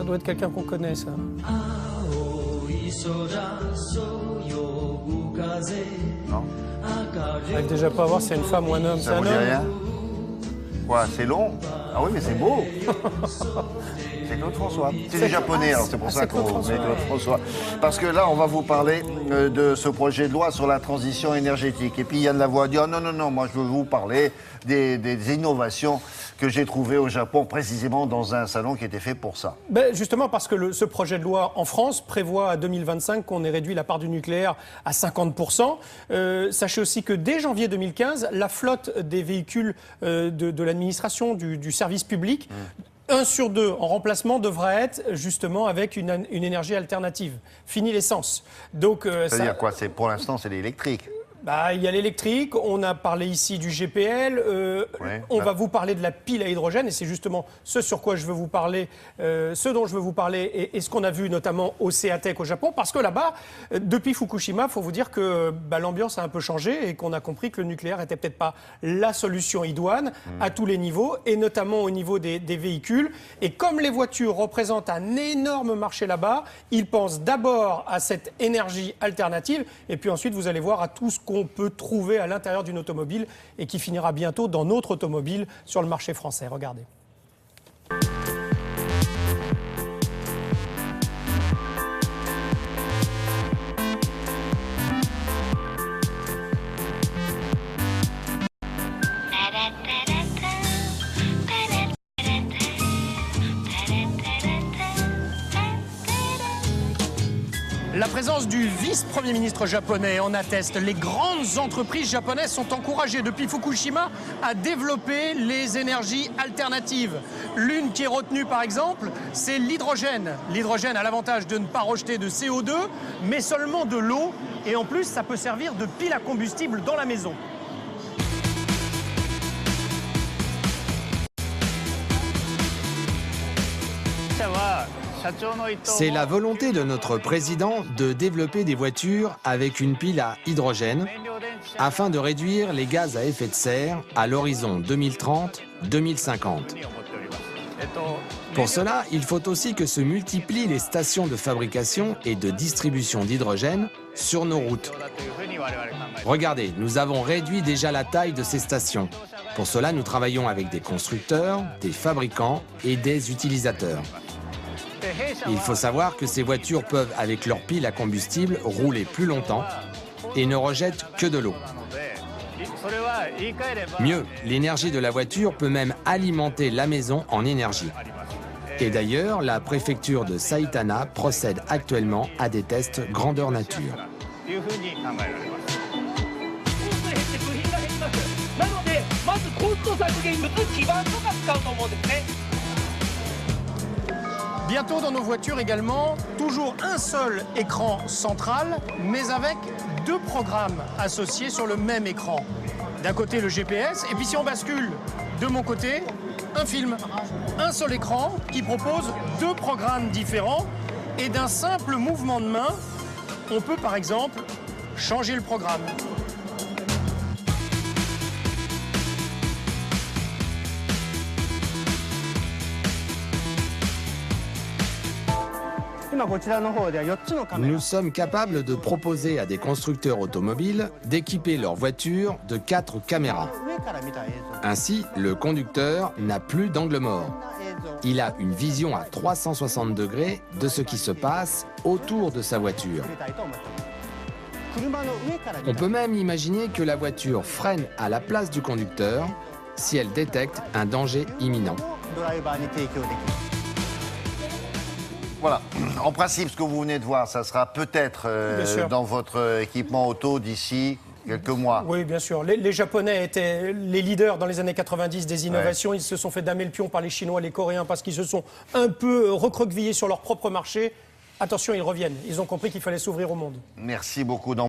doit être quelqu'un qu'on connaît, ça. Non. J'arrive déjà pas à voir si c'est une femme ou un homme. Ça vous dit rien? Quoi, c'est long? Ah oui, mais c'est beau. C'est Claude François. C'est du japonais, alors c'est pour ça qu'on met Claude François. Parce que là, on va vous parler de ce projet de loi sur la transition énergétique. Et puis Yann Lavoie dit, oh, non, non, non, moi je veux vous parler des innovations que j'ai trouvées au Japon, précisément dans un salon qui était fait pour ça. Ben justement parce que ce projet de loi en France prévoit à 2025 qu'on ait réduit la part du nucléaire à 50%. Sachez aussi que dès janvier 2015, la flotte des véhicules de l'administration, du service public, 1 sur 2 en remplacement devra être justement avec une énergie alternative. Fini l'essence. Donc, c'est-à-dire quoi? Pour l'instant, c'est l'électrique. Bah, il y a l'électrique, on a parlé ici du GPL, on va vous parler de la pile à hydrogène et c'est justement ce sur quoi je veux vous parler, ce dont je veux vous parler et ce qu'on a vu notamment au CEATEC au Japon, parce que là-bas, depuis Fukushima, il faut vous dire que l'ambiance a un peu changé et qu'on a compris que le nucléaire était peut-être pas la solution idoine à tous les niveaux et notamment au niveau des véhicules. Et comme les voitures représentent un énorme marché là-bas, ils pensent d'abord à cette énergie alternative et puis ensuite vous allez voir à tout ce qu'on peut trouver à l'intérieur d'une automobile et qui finira bientôt dans notre automobile sur le marché français. Regardez. La présence du vice-premier ministre japonais en atteste. Les grandes entreprises japonaises sont encouragées depuis Fukushima à développer les énergies alternatives. L'une qui est retenue par exemple, c'est l'hydrogène. L'hydrogène a l'avantage de ne pas rejeter de CO2, mais seulement de l'eau. Et en plus, ça peut servir de pile à combustible dans la maison. C'est la volonté de notre président de développer des voitures avec une pile à hydrogène afin de réduire les gaz à effet de serre à l'horizon 2030-2050. Pour cela, il faut aussi que se multiplient les stations de fabrication et de distribution d'hydrogène sur nos routes. Regardez, nous avons réduit déjà la taille de ces stations. Pour cela, nous travaillons avec des constructeurs, des fabricants et des utilisateurs. Il faut savoir que ces voitures peuvent, avec leur pile à combustible, rouler plus longtemps et ne rejettent que de l'eau. Mieux, l'énergie de la voiture peut même alimenter la maison en énergie. Et d'ailleurs, la préfecture de Saitama procède actuellement à des tests grandeur nature. Bientôt dans nos voitures également, toujours un seul écran central, mais avec 2 programmes associés sur le même écran. D'un côté le GPS, et puis si on bascule de mon côté, un film. Un seul écran qui propose 2 programmes différents, et d'un simple mouvement de main, on peut par exemple changer le programme. Nous sommes capables de proposer à des constructeurs automobiles d'équiper leurs voitures de 4 caméras. Ainsi, le conducteur n'a plus d'angle mort. Il a une vision à 360 degrés de ce qui se passe autour de sa voiture. On peut même imaginer que la voiture freine à la place du conducteur si elle détecte un danger imminent. Voilà. En principe, ce que vous venez de voir, ça sera peut-être dans votre équipement auto d'ici quelques mois. Oui, bien sûr. Les Japonais étaient les leaders dans les années 90 des innovations. Ouais. Ils se sont fait damer le pion par les Chinois, les Coréens, parce qu'ils se sont un peu recroquevillés sur leur propre marché. Attention, ils reviennent. Ils ont compris qu'il fallait s'ouvrir au monde. Merci beaucoup.